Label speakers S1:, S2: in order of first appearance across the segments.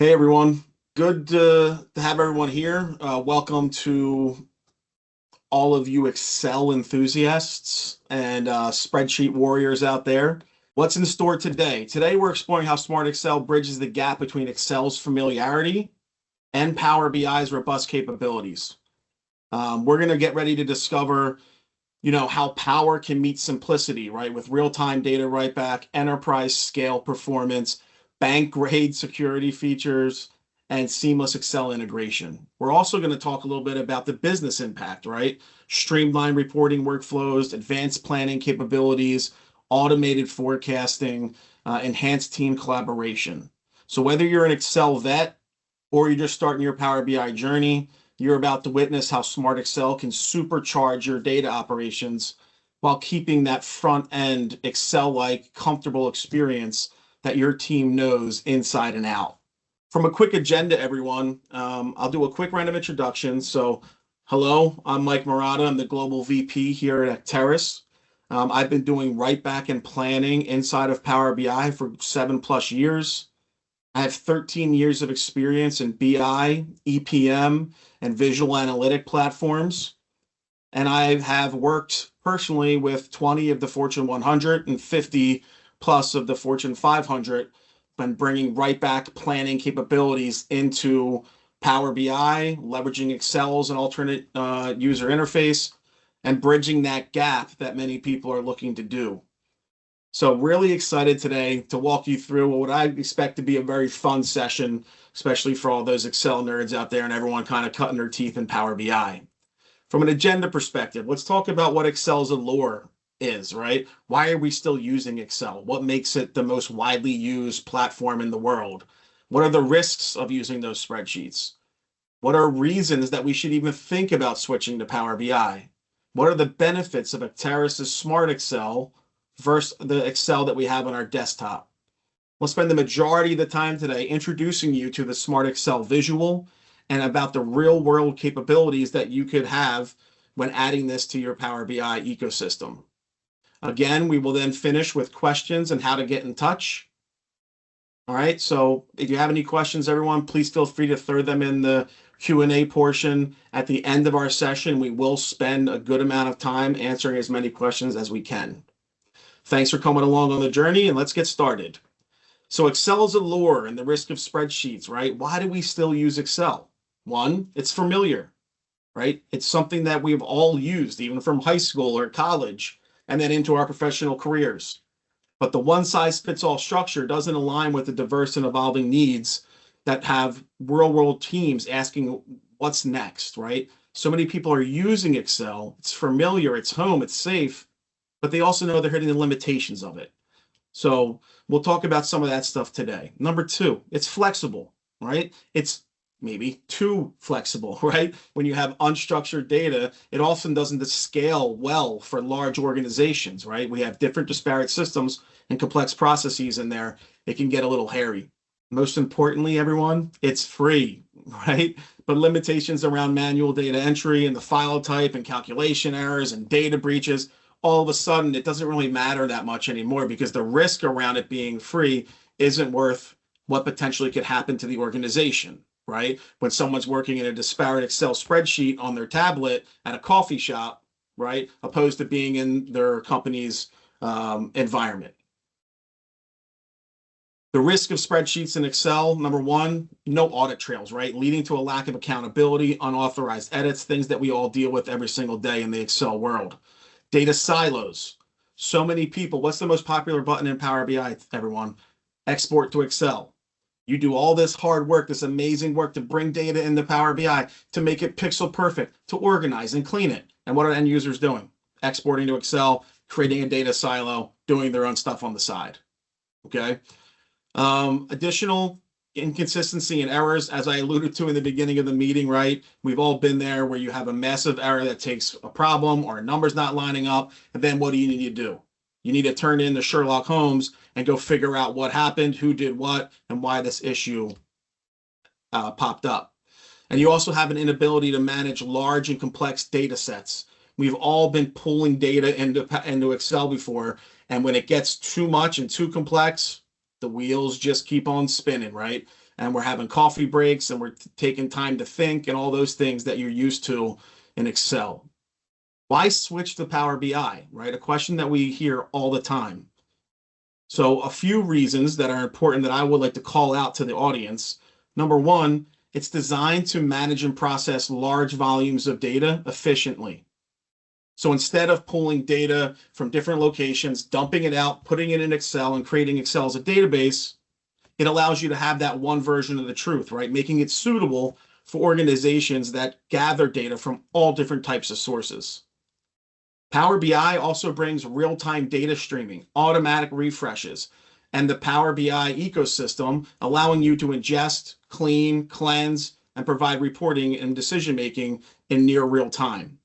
S1: Hey everyone, good to have everyone here. Welcome to all of you Excel enthusiasts and spreadsheet warriors out there. What's in store today? Today we're exploring how Smart Excel bridges the gap between Excel's familiarity and Power BI's robust capabilities. We're going to get ready to discover, how Power can meet simplicity, right? With real-time data write back, enterprise scale performance, bank grade security features, and seamless Excel integration. We're also going to talk a little bit about the business impact, right? Streamlined reporting workflows, advanced planning capabilities, automated forecasting, enhanced team collaboration. So whether you're an Excel vet or you're just starting your Power BI journey, you're about to witness how Smart Excel can supercharge your data operations while keeping that front end Excel-like comfortable experience that your team knows inside and out. From a quick agenda, everyone, I'll do a quick round of introductions. So, hello, I'm Mike Marotta. I'm the Global VP here at Acterys. I've been doing write back and planning inside of Power BI for 7+ years. I have 13 years of experience in BI, EPM, and visual analytic platforms. And I have worked personally with 20 of the Fortune 100 and 50 plus of the Fortune 500 when bringing write back planning capabilities into Power BI, leveraging Excel as an alternate user interface, and bridging that gap that many people are looking to do. So really excited today to walk you through what I expect to be a very fun session, especially for all those Excel nerds out there and everyone kind of cutting their teeth in Power BI. From an agenda perspective, let's talk about what Excel's allure is, right? Why are we still using Excel? What makes it the most widely used platform in the world? What are the risks of using those spreadsheets? What are reasons that we should even think about switching to Power BI? What are the benefits of Acterys Smart Excel versus the Excel that we have on our desktop? We'll spend the majority of the time today introducing you to the Smart Excel visual and about the real world capabilities that you could have when adding this to your Power BI ecosystem. Again, we will then finish with questions and how to get in touch. All right, so if you have any questions, everyone, please feel free to throw them in the Q&A portion. At the end of our session, we will spend a good amount of time answering as many questions as we can. Thanks for coming along on the journey, and let's get started. So Excel's allure and the risk of spreadsheets, right? Why do we still use Excel? One, it's familiar, right? It's something that we've all used, even from high school or college, and then into our professional careers. But the one-size-fits-all structure doesn't align with the diverse and evolving needs that have real-world teams asking what's next, right? So many people are using Excel. It's familiar, it's home, it's safe, but they also know they're hitting the limitations of it. So we'll talk about some of that stuff today. Number two, it's flexible, right? It's maybe too flexible, right? When you have unstructured data, it often doesn't scale well for large organizations, right? We have different disparate systems and complex processes in there. It can get a little hairy. Most importantly, everyone, it's free, right? But limitations around manual data entry and the file type and calculation errors and data breaches, all of a sudden, it doesn't really matter that much anymore because the risk around it being free isn't worth what potentially could happen to the organization, right? When someone's working in a disparate Excel spreadsheet on their tablet at a coffee shop, right? Opposed to being in their company's environment. The risk of spreadsheets in Excel, number one, no audit trails, right? Leading to a lack of accountability, unauthorized edits, things that we all deal with every single day in the Excel world. Data silos. So many people. What's the most popular button in Power BI, everyone? Export to Excel. You do all this hard work, this amazing work to bring data into Power BI, to make it pixel perfect, to organize and clean it. And what are end users doing? Exporting to Excel, creating a data silo, doing their own stuff on the side. Okay. Additional inconsistency and errors, as I alluded to in the beginning of the meeting, right? We've all been there where you have a massive error that takes a problem or a number's not lining up. And then what do you need to do? You need to turn in the Sherlock Holmes and go figure out what happened, who did what, and why this issue popped up. And you also have an inability to manage large and complex data sets. We've all been pulling data into Excel before, and when it gets too much and too complex, the wheels just keep on spinning, right? and we're having coffee breaks and we're taking time to think and all those things that you're used to in Excel. Why switch to Power BI, right? A question that we hear all the time. So a few reasons that are important that I would like to call out to the audience. Number one, it's designed to manage and process large volumes of data efficiently. So instead of pulling data from different locations, dumping it out, putting it in Excel and creating Excel as a database, it allows you to have that one version of the truth, right? Making it suitable for organizations that gather data from all different types of sources. Power BI also brings real-time data streaming, automatic refreshes, and the Power BI ecosystem, allowing you to ingest, clean, cleanse, and provide reporting and decision-making in near real time.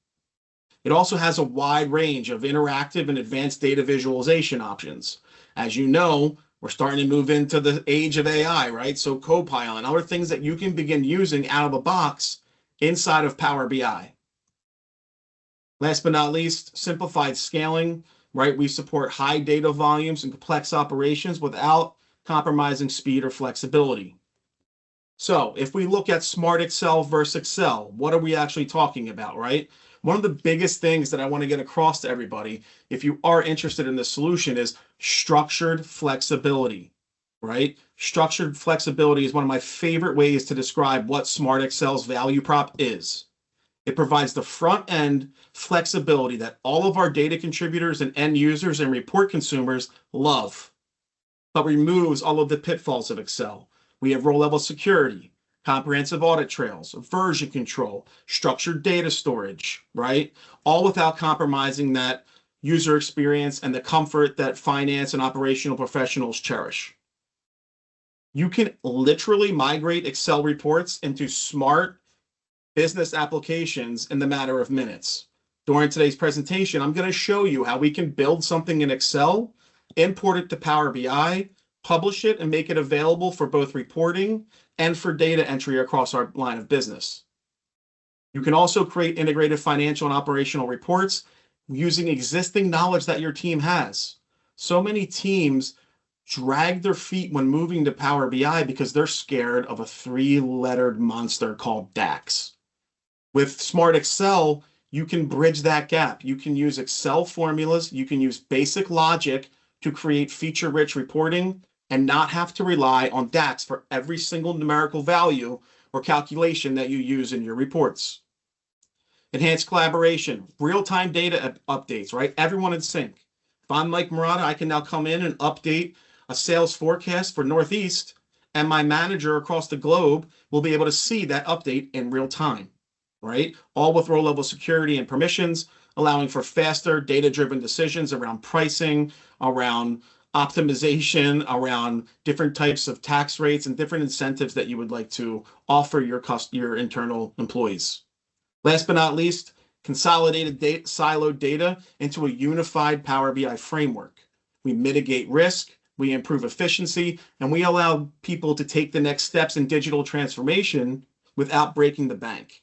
S1: It also has a wide range of interactive and advanced data visualization options. As you know, we're starting to move into the age of AI, right? So Copilot and other things that you can begin using out of the box inside of Power BI. Last but not least, simplified scaling, right? We support high data volumes and complex operations without compromising speed or flexibility. So if we look at Smart Excel versus Excel, what are we actually talking about, right? One of the biggest things that I want to get across to everybody, if you are interested in this solution, is structured flexibility, right? Structured flexibility is one of my favorite ways to describe what Smart Excel's value prop is. It provides the front end flexibility that all of our data contributors and end users and report consumers love, but removes all of the pitfalls of Excel. We have row-level security, comprehensive audit trails, version control, structured data storage, right? All without compromising that user experience and the comfort that finance and operational professionals cherish. You can literally migrate Excel reports into smart business applications in the matter of minutes. During today's presentation, I'm going to show you how we can build something in Excel, import it to Power BI, publish it, and make it available for both reporting and for data entry across our line of business. You can also create integrated financial and operational reports using existing knowledge that your team has. So many teams drag their feet when moving to Power BI because they're scared of a three-lettered monster called DAX. With Smart Excel, you can bridge that gap. You can use Excel formulas, you can use basic logic to create feature-rich reporting and not have to rely on DAX for every single numerical value or calculation that you use in your reports. Enhanced collaboration, real-time data updates, right? Everyone in sync. If I'm Mike Marotta, I can now come in and update a sales forecast for Northeast, and my manager across the globe will be able to see that update in real time, right? All with row-level security and permissions, allowing for faster data-driven decisions around pricing, around optimization, around different types of tax rates and different incentives that you would like to offer your internal employees. Last but not least, consolidated siloed data into a unified Power BI framework. We mitigate risk, we improve efficiency, and we allow people to take the next steps in digital transformation without breaking the bank.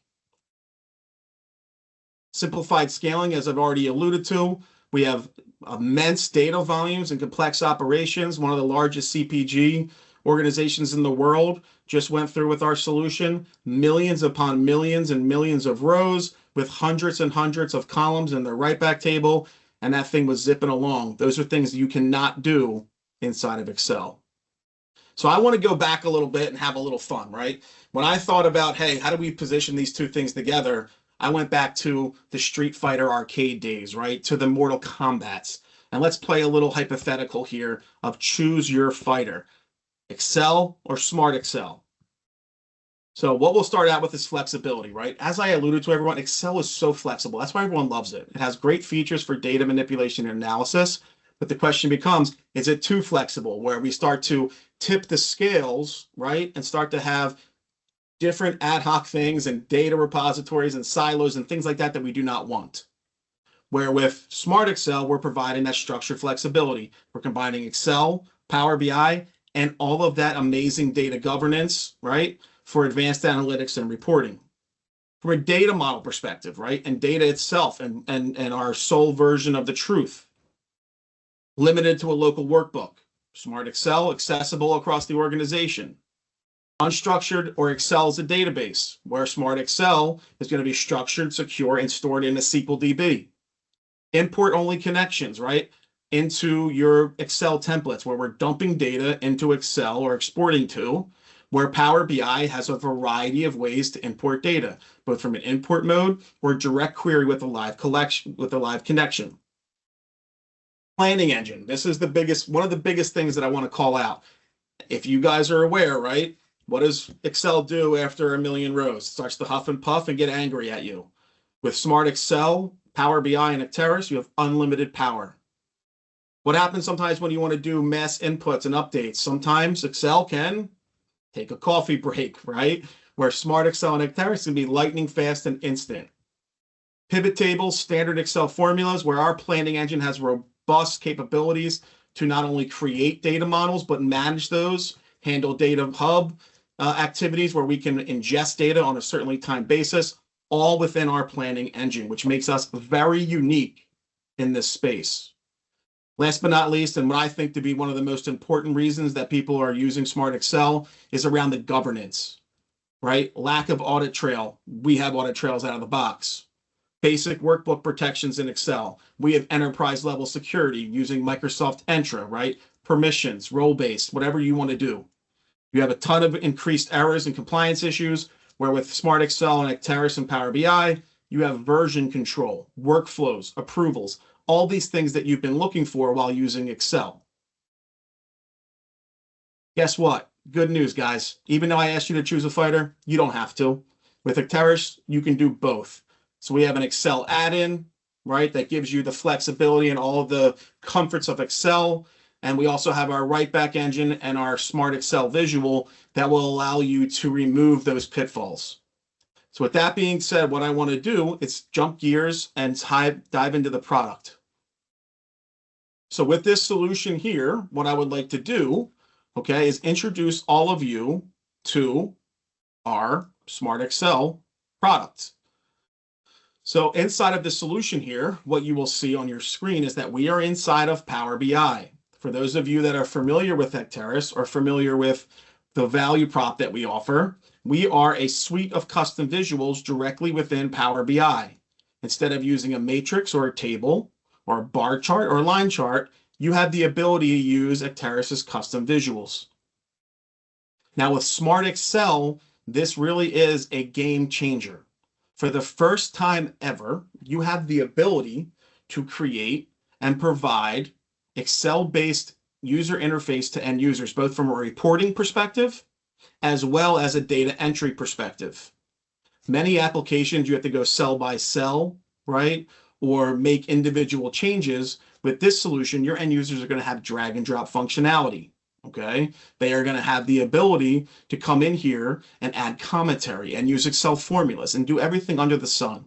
S1: Simplified scaling, as I've already alluded to, we have immense data volumes and complex operations. One of the largest CPG organizations in the world just went through with our solution, millions upon millions and millions of rows with hundreds and hundreds of columns in their write back table, and that thing was zipping along. Those are things that you cannot do inside of Excel. So I want to go back a little bit and have a little fun, right? When I thought about, hey, how do we position these two things together? I went back to the Street Fighter arcade days, right? To the Mortal Kombats. And let's play a little hypothetical here of choose your fighter, Excel or Smart Excel. So what we'll start out with is flexibility, right? As I alluded to everyone, Excel is so flexible. That's why everyone loves it. It has great features for data manipulation and analysis. But the question becomes, is it too flexible where we start to tip the scales, right? And start to have different ad hoc things and data repositories and silos and things like that that we do not want. Where with Smart Excel, we're providing that structured flexibility. We're combining Excel, Power BI, and all of that amazing data governance, right? For advanced analytics and reporting. From a data model perspective, right? And data itself and our sole version of the truth. Limited to a local workbook. Smart Excel, accessible across the organization. Unstructured or Excel is a database, where Smart Excel is going to be structured, secure, and stored in a SQL DB. Import only connections, right? Into your Excel templates, where we're dumping data into Excel or exporting to, where Power BI has a variety of ways to import data, both from an import mode or direct query with a live connection. Planning engine. This is one of the biggest things that I want to call out. If you guys are aware, right? What does Excel do after a million rows? It starts to huff and puff and get angry at you. With Smart Excel, Power BI, and Acterys, you have unlimited power. What happens sometimes when you want to do mass inputs and updates? Sometimes Excel can take a coffee break, right? Where Smart Excel and Acterys can be lightning fast and instant. Pivot tables, standard Excel formulas, where our planning engine has robust capabilities to not only create data models, but manage those, handle data hub activities where we can ingest data on a certainly timed basis, all within our planning engine, which makes us very unique in this space. Last but not least, and what I think to be one of the most important reasons that people are using Smart Excel is around the governance, right? Lack of audit trail. We have audit trails out of the box. Basic workbook protections in Excel. We have enterprise level security using Microsoft Entra, right? Permissions, role-based, whatever you want to do. You have a ton of increased errors and compliance issues, where with Smart Excel and Acterys and Power BI, you have version control, workflows, approvals, all these things that you've been looking for while using Excel. Guess what? Good news, guys. Even though I asked you to choose a fighter, you don't have to. With Acterys, you can do both. So we have an Excel add-in, right, that gives you the flexibility and all of the comforts of Excel. And we also have our write back engine and our Smart Excel visual that will allow you to remove those pitfalls. So with that being said, what I want to do is jump gears and dive into the product. So with this solution here, what I would like to do, okay, is introduce all of you to our Smart Excel product. So inside of the solution here, what you will see on your screen is that we are inside of Power BI. For those of you that are familiar with Acterys or familiar with the value prop that we offer, we are a suite of custom visuals directly within Power BI. Instead of using a matrix or a table or a bar chart or a line chart, you have the ability to use Acterys's custom visuals. Now with Smart Excel, this really is a game changer. For the first time ever, you have the ability to create and provide Excel-based user interface to end users, both from a reporting perspective as well as a data entry perspective. Many applications, you have to go cell by cell, right? Or make individual changes. With this solution, your end users are going to have drag and drop functionality. Okay, they are going to have the ability to come in here and add commentary and use Excel formulas and do everything under the sun.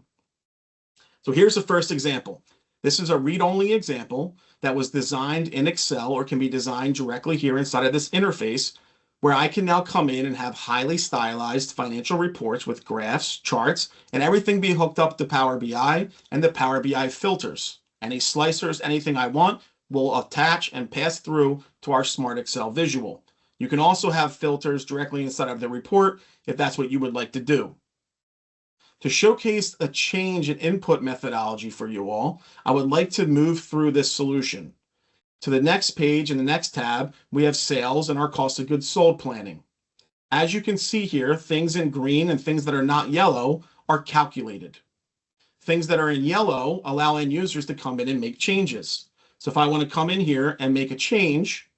S1: So here's the first example. This is a read-only example that was designed in Excel or can be designed directly here inside of this interface, where I can now come in and have highly stylized financial reports with graphs, charts, and everything be hooked up to Power BI and the Power BI filters. Any slicers, anything I want, will attach and pass through to our Smart Excel visual. You can also have filters directly inside of the report if that's what you would like to do. To showcase a change in input methodology for you all, I would like to move through this solution. To the next page in the next tab, we have sales and our cost of goods sold planning. As you can see here, things in green and things that are not yellow are calculated. Things that are in yellow allow end users to come in and make changes. So if I want to come in here and make a change,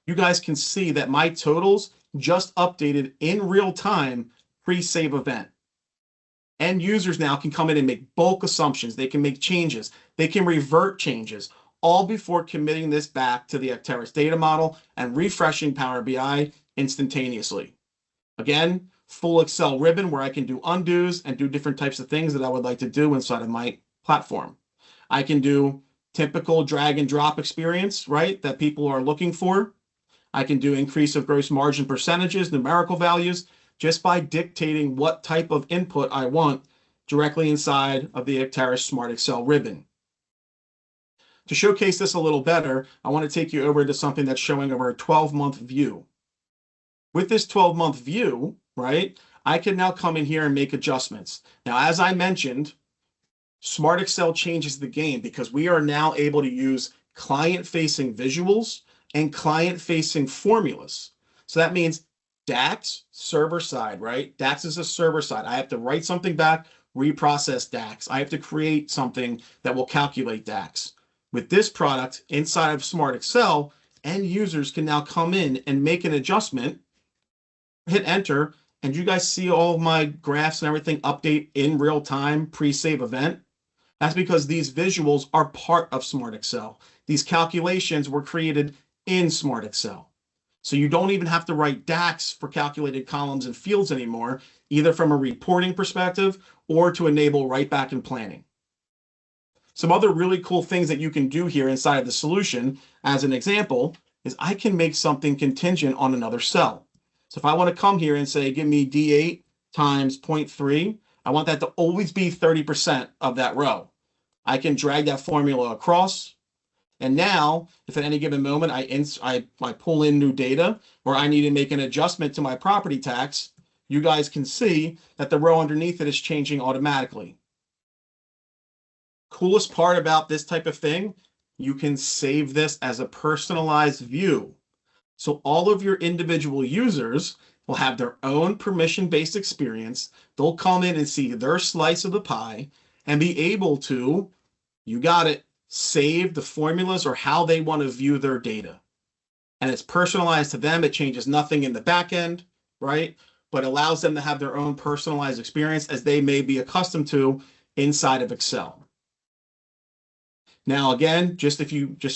S1: you guys can see that my totals just updated in real time pre-save event. End users now can come in and make bulk assumptions. They can make changes. They can revert changes, all before committing this back to the Acterys data model and refreshing Power BI instantaneously. Again, full Excel ribbon where I can do undos and do different types of things that I would like to do inside of my platform. I can do typical drag and drop experience, right, that people are looking for. I can do increase of gross margin percentages, numerical values, just by dictating what type of input I want directly inside of the Acterys Smart Excel ribbon. To showcase this a little better, I want to take you over to something that's showing over a 12-month view. With this 12-month view, right, I can now come in here and make adjustments. Now, as I mentioned, Smart Excel changes the game because we are now able to use client-facing visuals and client-facing formulas. So that means DAX, server side, right? DAX is a server side. I have to write something back, reprocess DAX. I have to create something that will calculate DAX. With this product inside of Smart Excel, end users can now come in and make an adjustment, hit enter, and you guys see all of my graphs and everything update in real time, pre-save event. That's because these visuals are part of Smart Excel. These calculations were created in Smart Excel. So you don't even have to write DAX for calculated columns and fields anymore, either from a reporting perspective or to enable write back and planning. Some other really cool things that you can do here inside of the solution, as an example, is I can make something contingent on another cell. So if I want to come here and say, give me D8 times 0.3, I want that to always be 30% of that row. I can drag that formula across. And now, if at any given moment I pull in new data or I need to make an adjustment to my property tax, you guys can see that the row underneath it is changing automatically. Coolest part about this type of thing, you can save this as a personalized view. So all of your individual users will have their own permission-based experience. They'll come in and see their slice of the pie and be able to, you got it, save the formulas or how they want to view their data. And it's personalized to them. It changes nothing in the back end, right? But allows them to have their own personalized experience as they may be accustomed to inside of Excel. Now, again, just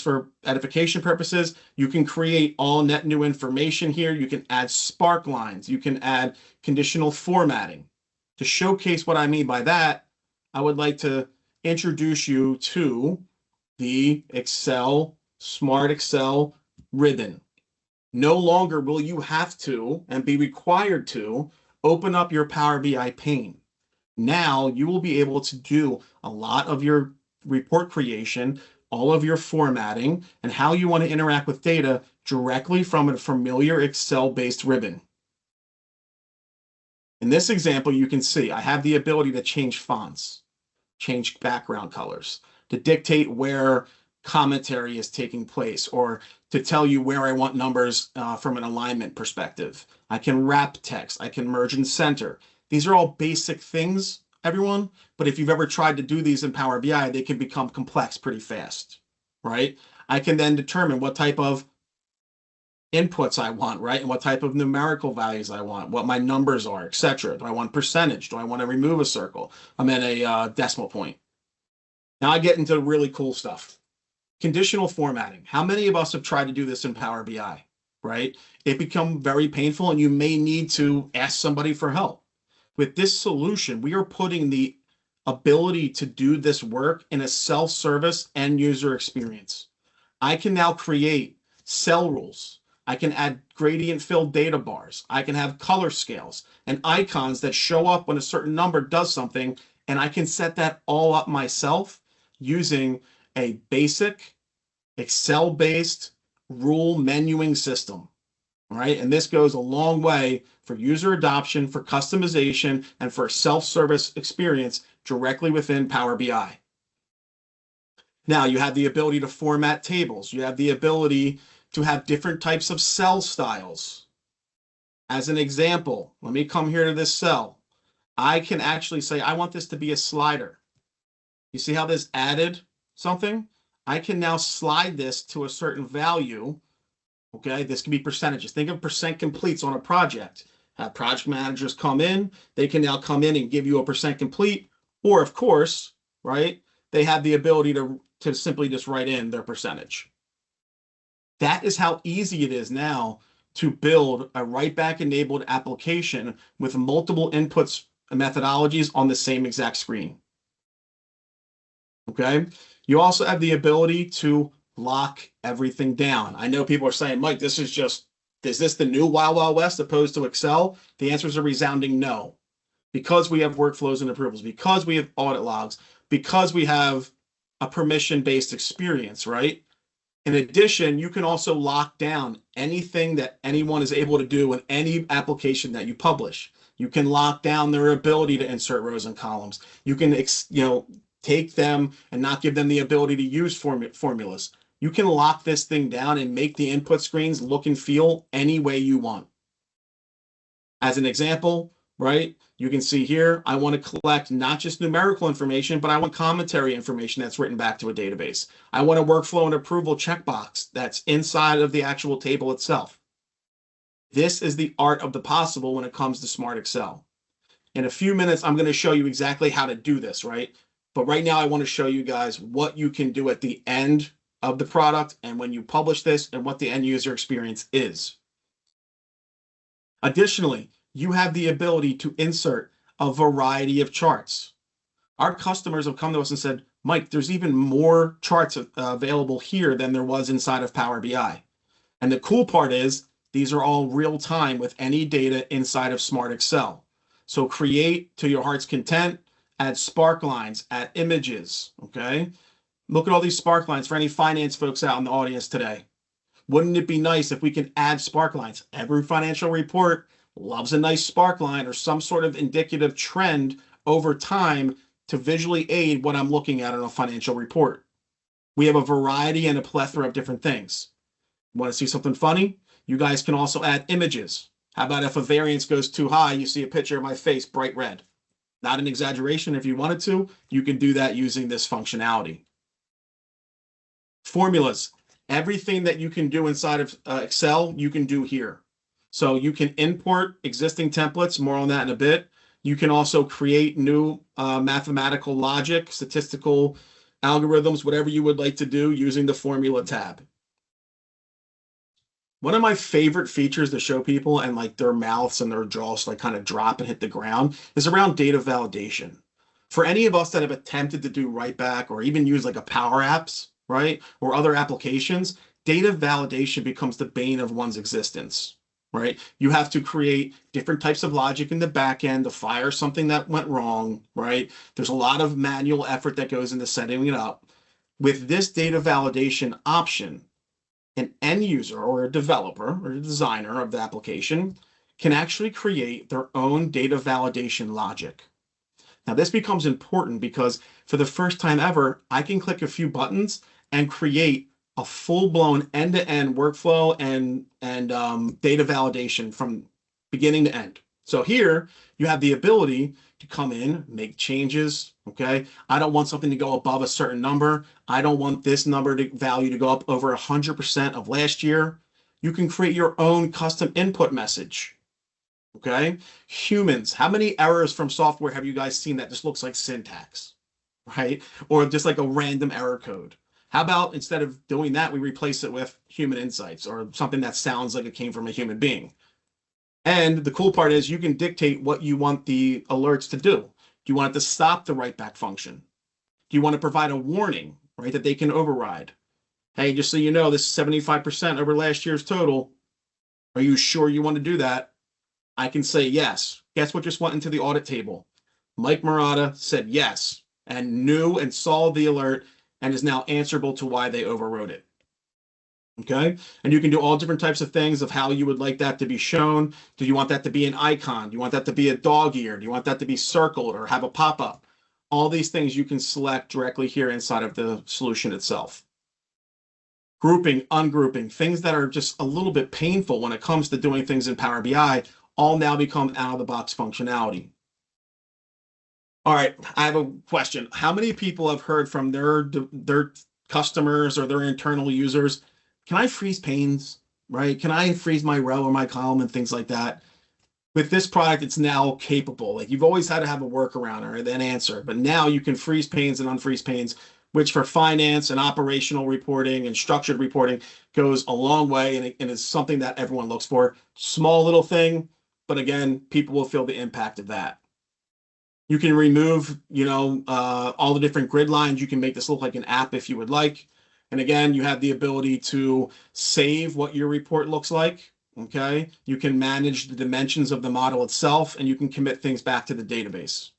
S1: for edification purposes, you can create all net new information here. You can add spark lines. You can add conditional formatting. To showcase what I mean by that, I would like to introduce you to the Excel, Smart Excel ribbon. No longer will you have to and be required to open up your Power BI pane. Now you will be able to do a lot of your report creation, all of your formatting, and how you want to interact with data directly from a familiar Excel-based ribbon. In this example, you can see I have the ability to change fonts, change background colors, to dictate where commentary is taking place, or to tell you where I want numbers from an alignment perspective. I can wrap text, I can merge and center. These are all basic things, everyone, but if you've ever tried to do these in Power BI, they can become complex pretty fast, right? I can then determine what type of inputs I want, right? And what type of numerical values I want, what my numbers are, etc. Do I want percentage? Do I want to remove a circle? I'm at a decimal point. Now I get into really cool stuff. Conditional formatting. How many of us have tried to do this in Power BI, right? It becomes very painful and you may need to ask somebody for help. With this solution, we are putting the ability to do this work in a self-service end user experience. I can now create cell rules. I can add gradient filled data bars. I can have color scales and icons that show up when a certain number does something, and I can set that all up myself using a basic Excel-based rule menuing system. All right, and this goes a long way for user adoption, for customization, and for a self-service experience directly within Power BI. Now you have the ability to format tables. You have the ability to have different types of cell styles. As an example, let me come here to this cell. I can actually say, I want this to be a slider. You see how this added something? I can now slide this to a certain value. Okay, this can be percentages. Think of percent completes on a project. Have project managers come in. They can now come in and give you a percent complete. Or, of course, right, they have the ability to simply just write in their percentage. That is how easy it is now to build a write-back enabled application with multiple inputs and methodologies on the same exact screen. Okay, you also have the ability to lock everything down. I know people are saying, Mike, is this the new Wild Wild West opposed to Excel? The answer is a resounding no. Because we have workflows and approvals, because we have audit logs, because we have a permission-based experience, right? In addition, you can also lock down anything that anyone is able to do in any application that you publish. You can lock down their ability to insert rows and columns. You can, take them and not give them the ability to use formulas. You can lock this thing down and make the input screens look and feel any way you want. As an example, right, you can see here, I want to collect not just numerical information, but I want commentary information that's written back to a database. I want a workflow and approval checkbox that's inside of the actual table itself. This is the art of the possible when it comes to Smart Excel. In a few minutes, I'm going to show you exactly how to do this, right? But right now, I want to show you guys what you can do at the end of the product and when you publish this and what the end user experience is. Additionally, you have the ability to insert a variety of charts. Our customers have come to us and said, Mike, there's even more charts available here than there was inside of Power BI. And the cool part is these are all real time with any data inside of Smart Excel. So create to your heart's content, add spark lines, add images, okay? Look at all these spark lines for any finance folks out in the audience today. Wouldn't it be nice if we could add spark lines? Every financial report loves a nice spark line or some sort of indicative trend over time to visually aid what I'm looking at in a financial report. We have a variety and a plethora of different things. Want to see something funny? You guys can also add images. How about if a variance goes too high, you see a picture of my face bright red? Not an exaggeration. If you wanted to, you can do that using this functionality. Formulas. Everything that you can do inside of Excel, you can do here. So you can import existing templates, more on that in a bit. You can also create new mathematical logic, statistical algorithms, whatever you would like to do using the formula tab. One of my favorite features to show people and like their mouths and their jaws like kind of drop and hit the ground is around data validation. For any of us that have attempted to do write back or even use like a Power Apps, right, or other applications, data validation becomes the bane of one's existence, right? You have to create different types of logic in the back end to fire something that went wrong, right? There's a lot of manual effort that goes into setting it up. With this data validation option, an end user or a developer or a designer of the application can actually create their own data validation logic. Now, this becomes important because for the first time ever, I can click a few buttons and create a full-blown end-to-end workflow and data validation from beginning to end. So here you have the ability to come in, make changes, okay? I don't want something to go above a certain number. I don't want this value to go up over 100% of last year. You can create your own custom input message, okay? Humans, how many errors from software have you guys seen that just looks like syntax, right? Or just like a random error code? How about instead of doing that, we replace it with human insights or something that sounds like it came from a human being? And the cool part is you can dictate what you want the alerts to do. Do you want it to stop the write back function? Do you want to provide a warning, right, that they can override? Hey, just so you know, this is 75% over last year's total. Are you sure you want to do that? I can say yes. Guess what just went into the audit table? Mike Marotta said yes and knew and saw the alert and is now answerable to why they overrode it. Okay, and you can do all different types of things of how you would like that to be shown. Do you want that to be an icon? Do you want that to be a dog ear? Do you want that to be circled or have a pop-up? All these things you can select directly here inside of the solution itself. Grouping, ungrouping, things that are just a little bit painful when it comes to doing things in Power BI all now become out-of-the-box functionality. All right, I have a question. How many people have heard from their customers or their internal users, can I freeze panes, right? Can I freeze my row or my column and things like that? With this product, it's now capable. Like you've always had to have a workaround or an answer, but now you can freeze panes and unfreeze panes, which for finance and operational reporting and structured reporting goes a long way and is something that everyone looks for. Small little thing, but again, people will feel the impact of that. You can remove, all the different grid lines. You can make this look like an app if you would like. And again, you have the ability to save what your report looks like, okay? You can manage the dimensions of the model itself, and you can commit things back to the database.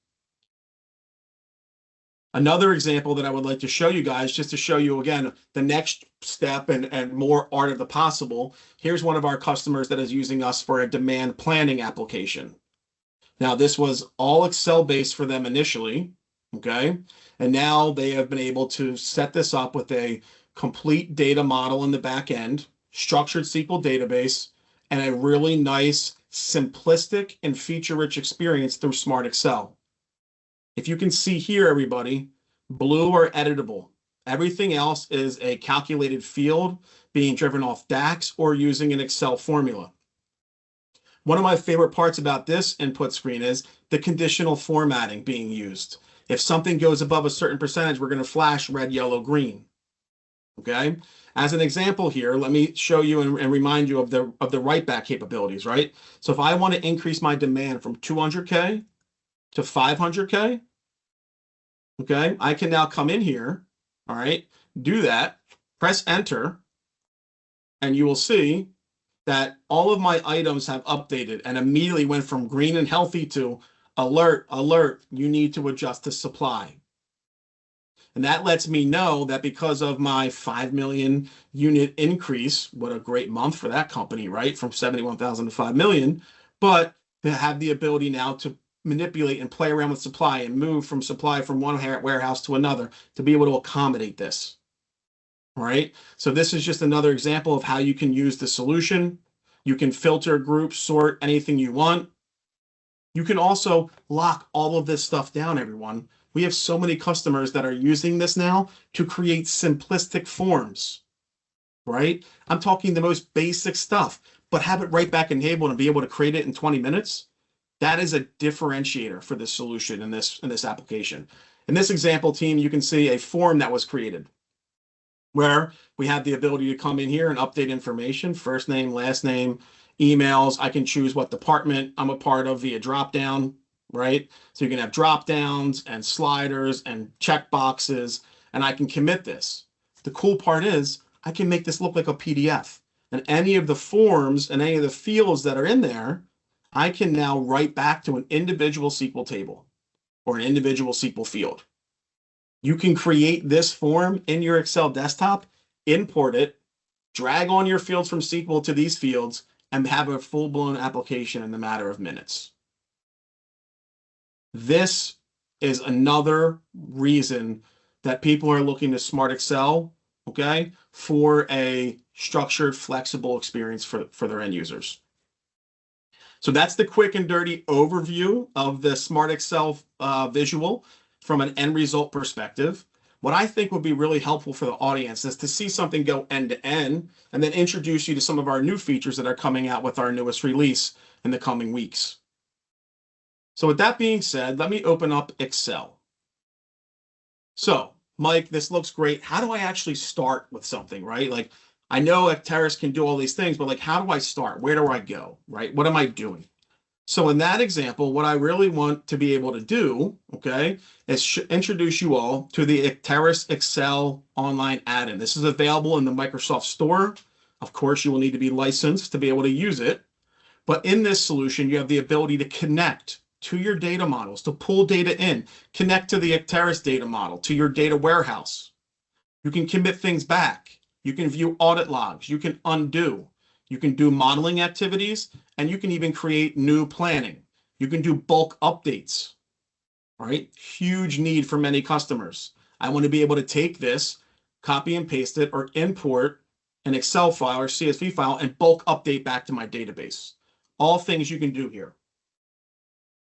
S1: Another example that I would like to show you guys, just to show you again the next step and more art of the possible. Here's one of our customers that is using us for a demand planning application. Now, this was all Excel based for them initially, okay? And now they have been able to set this up with a complete data model in the back end, structured SQL database, and a really nice, simplistic, and feature-rich experience through Smart Excel. If you can see here, everybody, blue are editable. Everything else is a calculated field being driven off DAX or using an Excel formula. One of my favorite parts about this input screen is the conditional formatting being used. If something goes above a certain percentage, we're going to flash red, yellow, green. Okay. As an example here, let me show you and remind you of the write back capabilities, right? So if I want to increase my demand from 200K to 500K, okay, I can now come in here, all right, do that, press enter, and you will see that all of my items have updated and immediately went from green and healthy to alert, alert, you need to adjust the supply. And that lets me know that because of my 5 million unit increase, what a great month for that company, right? From 71,000 to 5 million, but to have the ability now to manipulate and play around with supply and move from supply from one warehouse to another to be able to accommodate this. All right. So this is just another example of how you can use the solution. You can filter, group, sort, anything you want. You can also lock all of this stuff down, everyone. We have so many customers that are using this now to create simplistic forms, right? I'm talking the most basic stuff, but have it right back enabled and be able to create it in 20 minutes. That is a differentiator for this solution in this application. In this example, team, you can see a form that was created where we have the ability to come in here and update information, first name, last name, emails. I can choose what department I'm a part of via dropdown, right? So you can have dropdowns and sliders and check boxes, and I can commit this. The cool part is I can make this look like a PDF, and any of the forms and any of the fields that are in there, I can now write back to an individual SQL table or an individual SQL field. You can create this form in your Excel desktop, import it, drag on your fields from SQL to these fields, and have a full-blown application in a matter of minutes. This is another reason that people are looking to Smart Excel, okay, for a structured, flexible experience for their end users. So that's the quick and dirty overview of the Smart Excel visual from an end result perspective. What I think would be really helpful for the audience is to see something go end to end and then introduce you to some of our new features that are coming out with our newest release in the coming weeks. So with that being said, let me open up Excel. So, Mike, this looks great. How do I actually start with something, right? Like, I know Acterys can do all these things, but like, how do I start? Where do I go, right? What am I doing? So in that example, what I really want to be able to do, okay, is introduce you all to the Acterys Excel online add-in. This is available in the Microsoft Store. Of course, you will need to be licensed to be able to use it. But in this solution, you have the ability to connect to your data models, to pull data in, connect to the Acterys data model, to your data warehouse. You can commit things back. You can view audit logs. You can undo. You can do modeling activities, and you can even create new planning. You can do bulk updates, all right? Huge need for many customers. I want to be able to take this, copy and paste it, or import an Excel file or CSV file and bulk update back to my database. All things you can do here.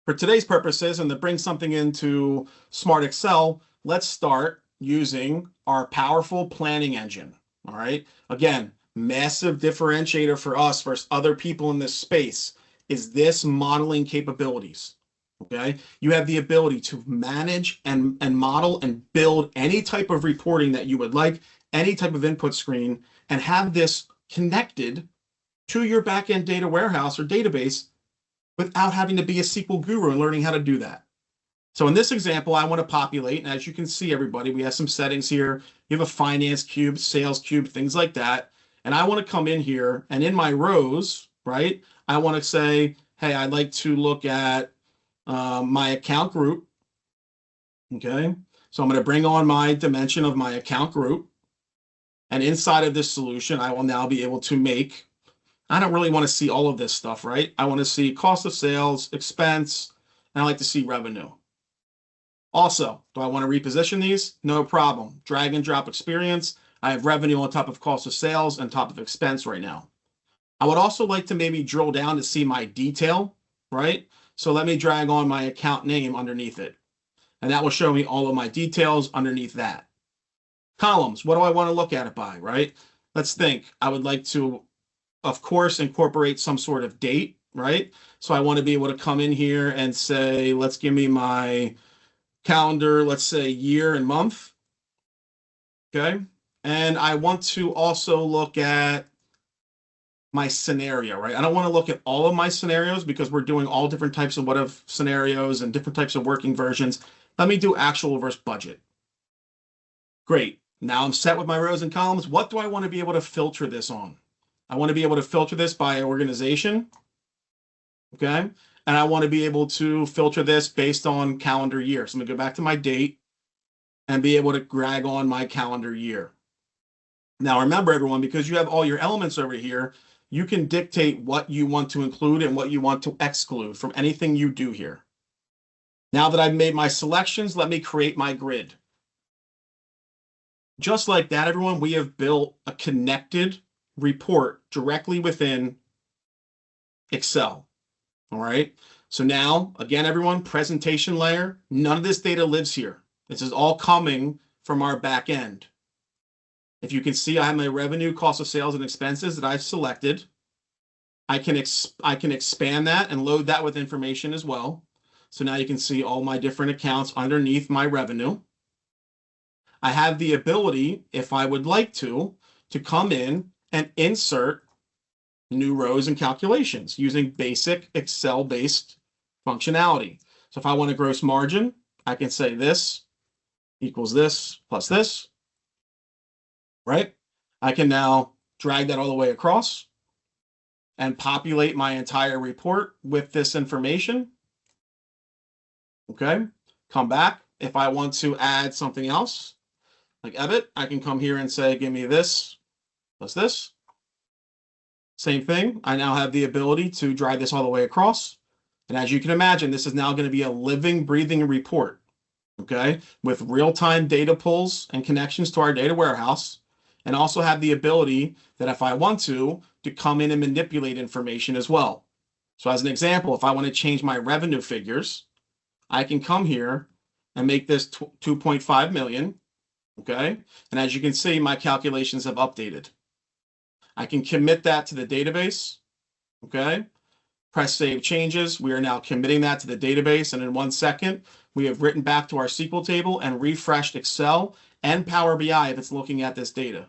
S1: For today's purposes, and to bring something into Smart Excel, let's start using our powerful planning engine, all right? Again, massive differentiator for us versus other people in this space is this modeling capabilities, okay? You have the ability to manage and model and build any type of reporting that you would like, any type of input screen, and have this connected to your backend data warehouse or database without having to be a SQL guru and learning how to do that. So in this example, I want to populate, and as you can see, everybody, we have some settings here. You have a finance cube, sales cube, things like that. And I want to come in here, and in my rows, right, I want to say, hey, I'd like to look at my account group, okay? So I'm going to bring on my dimension of my account group. And inside of this solution, I will now be able to make, I don't really want to see all of this stuff, right? I want to see cost of sales, expense, and I like to see revenue. Also, do I want to reposition these? No problem. Drag and drop experience. I have revenue on top of cost of sales and top of expense right now. I would also like to maybe drill down to see my detail, right? So let me drag on my account name underneath it. And that will show me all of my details underneath that. Columns, what do I want to look at it by, right? Let's think. I would like to, of course, incorporate some sort of date, right? So I want to be able to come in here and say, let's give me my calendar, let's say year and month. Okay. And I want to also look at my scenario, right? I don't want to look at all of my scenarios because we're doing all different types of what if scenarios and different types of working versions. Let me do actual versus budget. Great. Now I'm set with my rows and columns. What do I want to be able to filter this on? I want to be able to filter this by organization. Okay. And I want to be able to filter this based on calendar year. So I'm going to go back to my date and be able to drag on my calendar year. Now remember, everyone, because you have all your elements over here, you can dictate what you want to include and what you want to exclude from anything you do here. Now that I've made my selections, let me create my grid. Just like that, everyone, we have built a connected report directly within Excel. All right. So now, again, everyone, presentation layer, none of this data lives here. This is all coming from our back end. If you can see, I have my revenue, cost of sales, and expenses that I've selected. I can expand that and load that with information as well. So now you can see all my different accounts underneath my revenue. I have the ability, if I would like to come in and insert new rows and calculations using basic Excel-based functionality. So if I want a gross margin, I can say this equals this plus this, right? I can now drag that all the way across and populate my entire report with this information. Okay, come back. If I want to add something else, like edit, I can come here and say, give me this plus this. Same thing. I now have the ability to drag this all the way across. And as you can imagine, this is now going to be a living, breathing report, okay, with real-time data pulls and connections to our data warehouse, and also have the ability that if I want to come in and manipulate information as well. So as an example, if I want to change my revenue figures, I can come here and make this 2.5 million, okay? And as you can see, my calculations have updated. I can commit that to the database, okay? Press Save Changes. We are now committing that to the database, and in 1 second, we have written back to our SQL table and refreshed Excel and Power BI if it's looking at this data.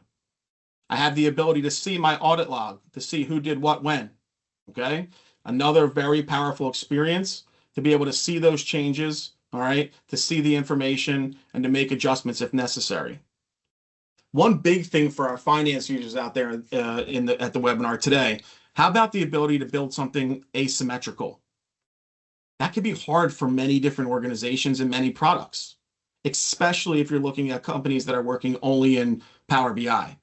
S1: I have the ability to see my audit log, to see who did what when, okay? Another very powerful experience to be able to see those changes, all right, to see the information and to make adjustments if necessary. One big thing for our finance users out there at the webinar today, how about the ability to build something asymmetrical? That could be hard for many different organizations and many products, especially if you're looking at companies that are working only in Power BI.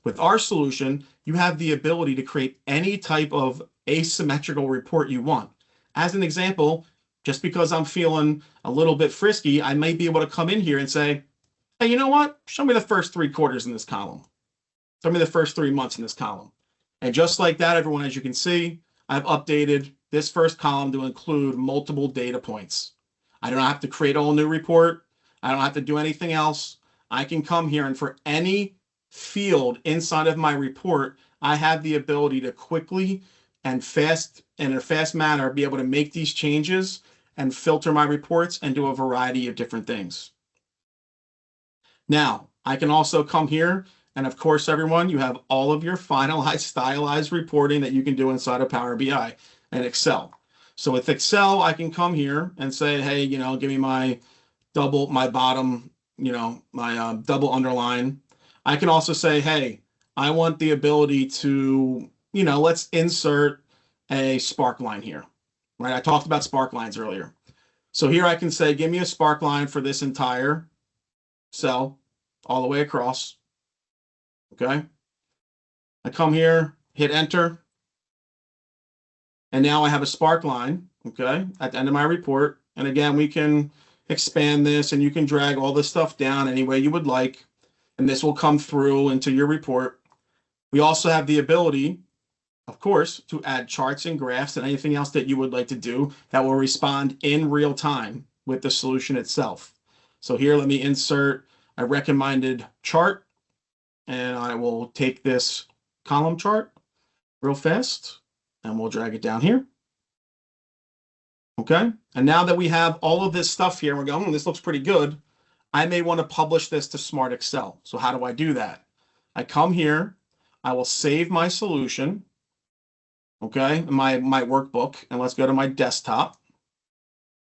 S1: With our solution, you have the ability to create any type of asymmetrical report you want. As an example, just because I'm feeling a little bit frisky, I might be able to come in here and say, hey, you know what? Show me the first 3 quarters in this column. Show me the first 3 months in this column. And just like that, everyone, as you can see, I've updated this first column to include multiple data points. I don't have to create a whole new report. I don't have to do anything else. I can come here and for any field inside of my report, I have the ability to quickly and in a fast manner be able to make these changes and filter my reports and do a variety of different things. Now, I can also come here and of course, everyone, you have all of your finalized stylized reporting that you can do inside of Power BI and Excel. So with Excel, I can come here and say, hey, you know, give me my bottom, you know, my double underline. I can also say, hey, I want the ability to, you know, let's insert a spark line here, right? I talked about spark lines earlier. So here I can say, give me a spark line for this entire cell all the way across. Okay. I come here, hit enter, and now I have a spark line, okay, at the end of my report. And again, we can expand this and you can drag all this stuff down any way you would like, and this will come through into your report. We also have the ability, of course, to add charts and graphs and anything else that you would like to do that will respond in real time with the solution itself. So here, let me insert a recommended chart, and I will take this column chart real fast and we'll drag it down here. Okay. And now that we have all of this stuff here, we're going, this looks pretty good. I may want to publish this to Smart Excel. So how do I do that? I come here, I will save my solution, okay, my workbook, and let's go to my desktop.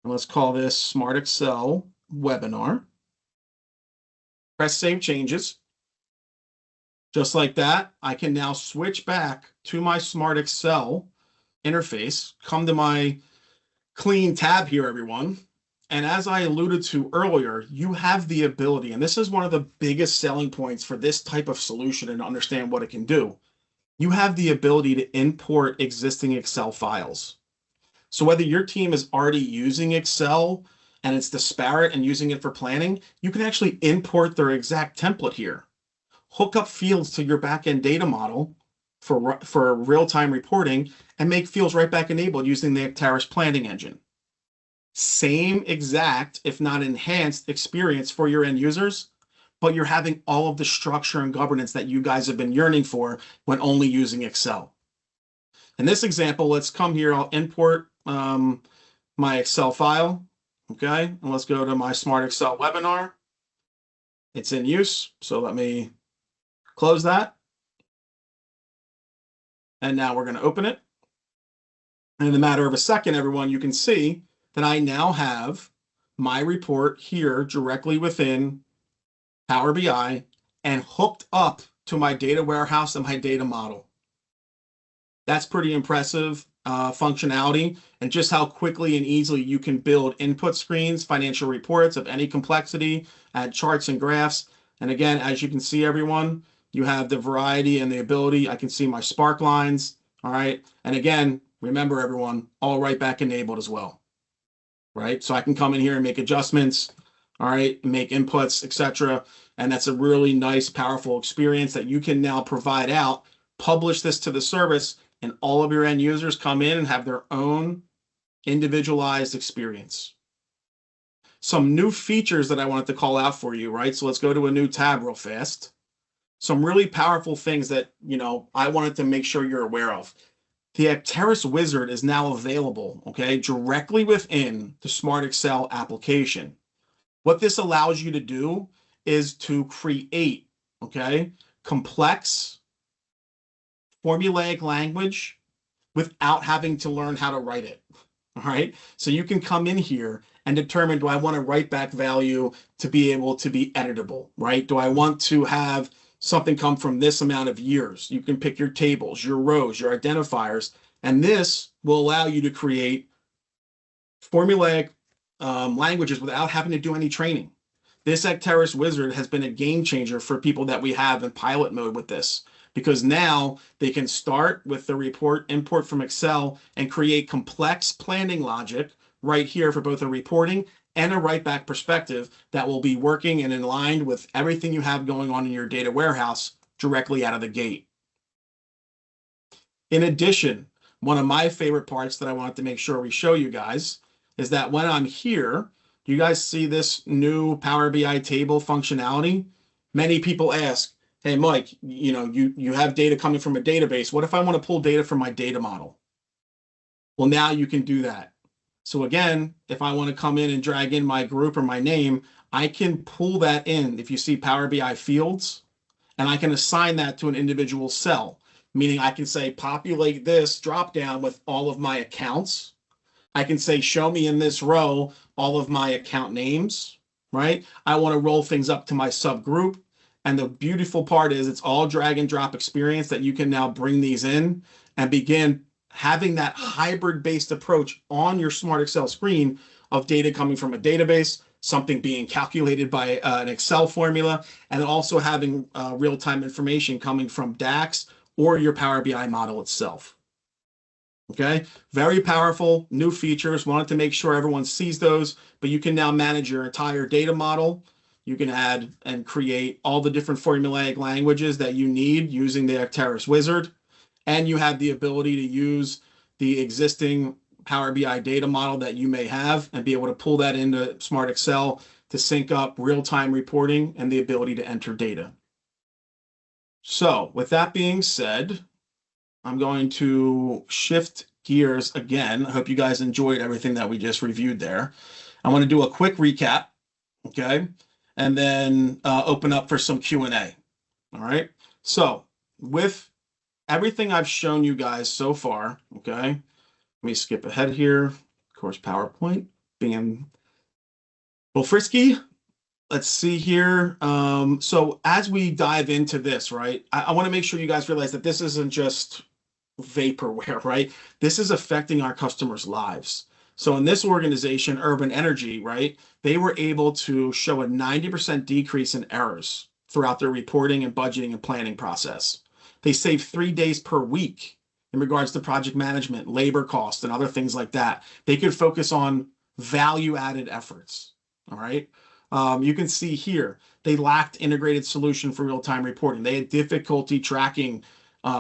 S1: And let's call this Smart Excel webinar. Press Save Changes. Just like that, I can now switch back to my Smart Excel interface, come to my clean tab here, everyone. And as I alluded to earlier, you have the ability, and this is one of the biggest selling points for this type of solution and understand what it can do. You have the ability to import existing Excel files. So whether your team is already using Excel and it's disparate and using it for planning, you can actually import their exact template here. Hook up fields to your backend data model for real-time reporting and make fields right back enabled using the Acterys planning engine. Same exact, if not enhanced, experience for your end users, but you're having all of the structure and governance that you guys have been yearning for when only using Excel. In this example, let's come here. I'll import my Excel file. Okay, and let's go to my Smart Excel webinar. It's in use, so let me close that. And now we're going to open it. And in a matter of a second, everyone, you can see that I now have my report here directly within Power BI and hooked up to my data warehouse and my data model. That's pretty impressive functionality, and just how quickly and easily you can build input screens, financial reports of any complexity, add charts and graphs. And again, as you can see, everyone, you have the variety and the ability. I can see my spark lines. All right. And again, remember, everyone, all right back enabled as well. Right. So I can come in here and make adjustments. All right. Make inputs, etc. And that's a really nice, powerful experience that you can now provide out, publish this to the service, and all of your end users come in and have their own individualized experience. Some new features that I wanted to call out for you, right? So let's go to a new tab real fast. Some really powerful things that, I wanted to make sure you're aware of. The Acterys Wizard is now available, okay, directly within the Smart Excel application. What this allows you to do is to create, okay, complex formulaic language without having to learn how to write it. All right. So you can come in here and determine, do I want to write back value to be able to be editable, right? Do I want to have something come from this amount of years? You can pick your tables, your rows, your identifiers, and this will allow you to create formulaic languages without having to do any training. This Acterys Wizard has been a game changer for people that we have in pilot mode with this, because now they can start with the report import from Excel and create complex planning logic right here for both a reporting and a write back perspective that will be working and in line with everything you have going on in your data warehouse directly out of the gate. In addition, one of my favorite parts that I wanted to make sure we show you guys is that when I'm here, you guys see this new Power BI table functionality? Many people ask, hey, Mike, you have data coming from a database. What if I want to pull data from my data model? Well, now you can do that. So again, if I want to come in and drag in my group or my name, I can pull that in. If you see Power BI fields, and I can assign that to an individual cell, meaning I can say, populate this dropdown with all of my accounts. I can say, show me in this row all of my account names, right? I want to roll things up to my subgroup. And the beautiful part is it's all drag and drop experience that you can now bring these in and begin having that hybrid based approach on your Smart Excel screen of data coming from a database, something being calculated by an Excel formula, and then also having real-time information coming from DAX or your Power BI model itself. Okay, very powerful new features. Wanted to make sure everyone sees those, but you can now manage your entire data model. You can add and create all the different formulaic languages that you need using the Acterys wizard. And you have the ability to use the existing Power BI data model that you may have and be able to pull that into Smart Excel to sync up real-time reporting and the ability to enter data. So with that being said, I'm going to shift gears again. I hope you guys enjoyed everything that we just reviewed there. I want to do a quick recap, okay? And then open up for some Q&A, all right? So with everything I've shown you guys so far, okay? Let me skip ahead here. Of course, PowerPoint being a little frisky. Let's see here. So as we dive into this, right, I want to make sure you guys realize that this isn't just vaporware, right? This is affecting our customers' lives. So in this organization, Urban Energy, right, they were able to show a 90% decrease in errors throughout their reporting and budgeting and planning process. They saved 3 days per week in regards to project management, labor costs, and other things like that. They could focus on value-added efforts, all right? You can see here, they lacked integrated solution for real-time reporting. They had difficulty tracking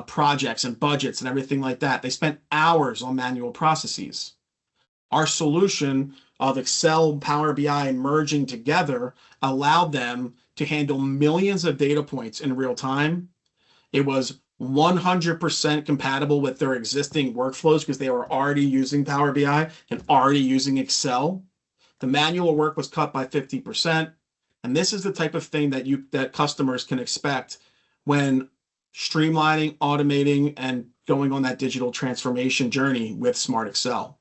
S1: projects and budgets and everything like that. They spent hours on manual processes. Our solution of Excel and Power BI merging together allowed them to handle millions of data points in real time. It was 100% compatible with their existing workflows because they were already using Power BI and already using Excel. The manual work was cut by 50%. And this is the type of thing that customers can expect when streamlining, automating, and going on that digital transformation journey with Smart Excel.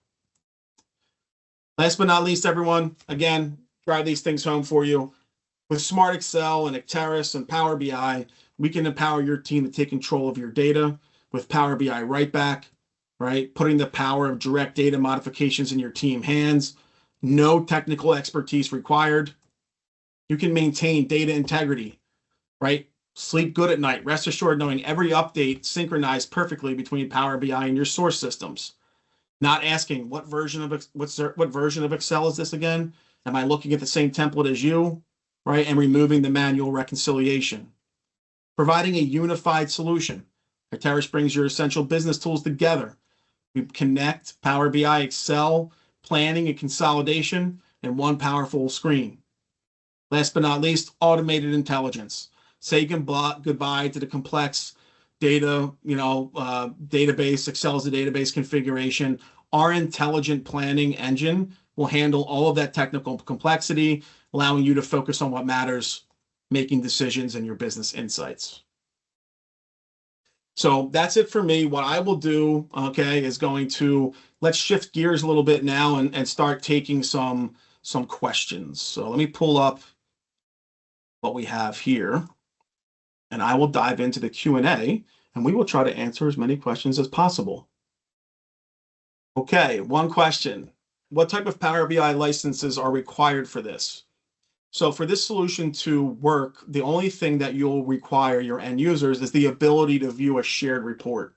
S1: Last but not least, everyone, again, drive these things home for you. With Smart Excel and Acterys and Power BI, we can empower your team to take control of your data with Power BI right back, right? Putting the power of direct data modifications in your team hands. No technical expertise required. You can maintain data integrity, right? Sleep good at night. Rest assured knowing every update synchronized perfectly between Power BI and your source systems. Not asking what version of Excel is this again? Am I looking at the same template as you? Right? And removing the manual reconciliation. Providing a unified solution. Acterys brings your essential business tools together. We connect Power BI, Excel, planning, and consolidation in one powerful screen. Last but not least, automated intelligence. Say goodbye to the complex data, database. Excel is a database configuration. Our intelligent planning engine will handle all of that technical complexity, allowing you to focus on what matters, making decisions and your business insights. So that's it for me. What I will do, okay, is let's shift gears a little bit now and start taking some questions. So let me pull up what we have here, and I will dive into the Q&A, and we will try to answer as many questions as possible. Okay, one question. What type of Power BI licenses are required for this? So for this solution to work, the only thing that you'll require your end users is the ability to view a shared report.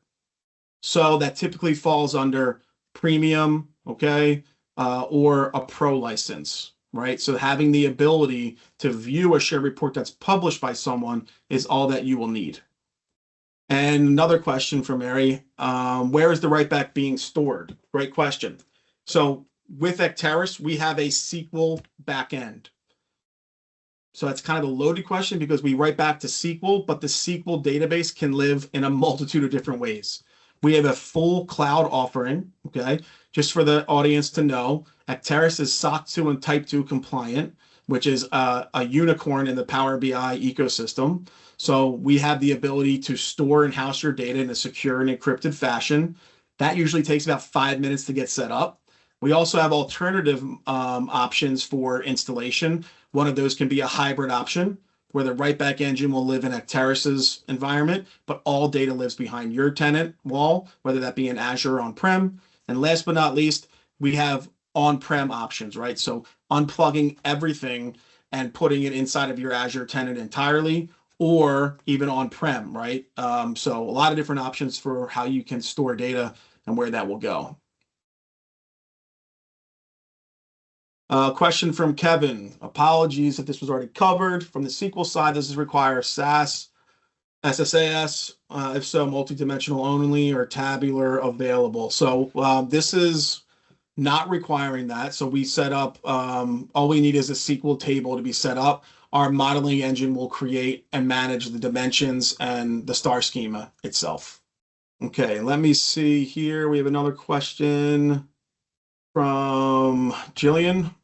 S1: So that typically falls under premium, okay, or a pro license, right? So having the ability to view a shared report that's published by someone is all that you will need. And another question from Mary, where is the write back being stored? Great question. So with Acterys, we have a SQL backend. So that's kind of a loaded question because we write back to SQL, but the SQL database can live in a multitude of different ways. We have a full cloud offering, okay? Just for the audience to know, Acterys is SOC 2 and Type 2 compliant, which is a unicorn in the Power BI ecosystem. So we have the ability to store and house your data in a secure and encrypted fashion. That usually takes about 5 minutes to get set up. We also have alternative options for installation. One of those can be a hybrid option where the write back engine will live in Acterys's environment, but all data lives behind your tenant wall, whether that be in Azure or on-prem. And last but not least, we have on-prem options, right? So unplugging everything and putting it inside of your Azure tenant entirely, or even on-prem, right? So a lot of different options for how you can store data and where that will go. Question from Kevin. Apologies if this was already covered. From the SQL side, does this require SAS, SSAS? If so, multidimensional only or tabular available? So this is not requiring that. So we set up, all we need is a SQL table to be set up. Our modeling engine will create and manage the dimensions and the star schema itself. Okay, let me see here. We have another question from Jillian.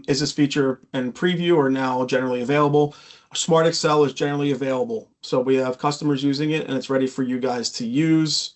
S1: Is this feature in preview or now generally available? Smart XL is generally available. So we have customers using it and it's ready for you guys to use.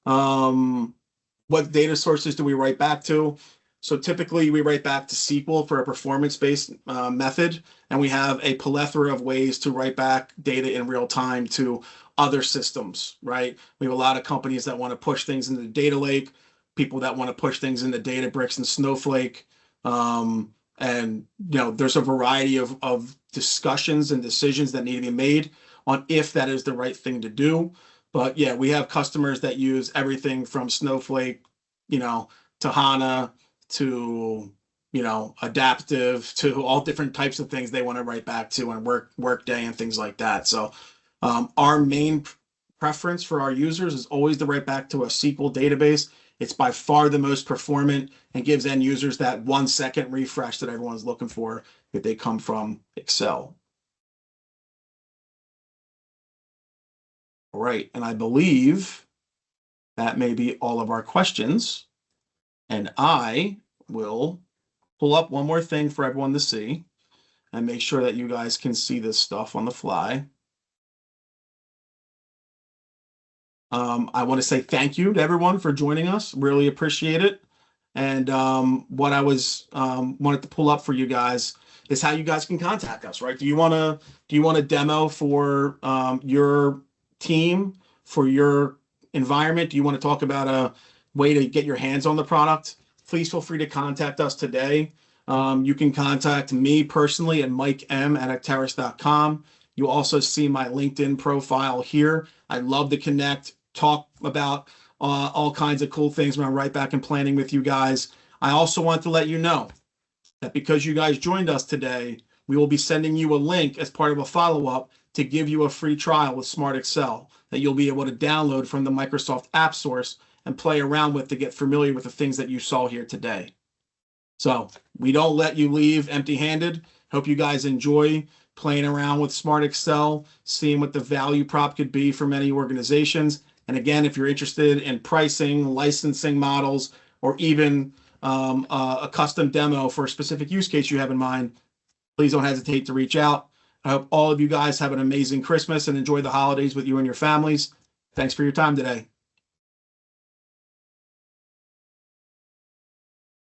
S1: What data sources do we write back to? So typically we write back to SQL for a performance-based method, and we have a plethora of ways to write back data in real time to other systems, right? We have a lot of companies that want to push things into the data lake, people that want to push things into Databricks and Snowflake. And there's a variety of discussions and decisions that need to be made on if that is the right thing to do. But yeah, we have customers that use everything from Snowflake, to HANA, to, adaptive, to all different types of things they want to write back to, and Workday and things like that. So our main preference for our users is always to write back to a SQL database. It's by far the most performant and gives end users that 1 second refresh that everyone's looking for if they come from Excel. All right, and I believe that may be all of our questions. And I will pull up one more thing for everyone to see and make sure that you guys can see this stuff on the fly. I want to say thank you to everyone for joining us. Really appreciate it. And what I wanted to pull up for you guys is how you guys can contact us, right? Do you want a demo for your team, for your environment? Do you want to talk about a way to get your hands on the product? Please feel free to contact us today. You can contact me personally at mikem@acterys.com. You'll also see my LinkedIn profile here. I'd love to connect, talk about all kinds of cool things when I'm right back in planning with you guys. I also want to let you know that because you guys joined us today, we will be sending you a link as part of a follow-up to give you a free trial with Smart XL that you'll be able to download from the Microsoft App Source and play around with to get familiar with the things that you saw here today. So we don't let you leave empty-handed. Hope you guys enjoy playing around with Smart XL, seeing what the value prop could be for many organizations. And again, if you're interested in pricing, licensing models, or even a custom demo for a specific use case you have in mind, please don't hesitate to reach out. I hope all of you guys have an amazing Christmas and enjoy the holidays with you and your families. Thanks for your time today.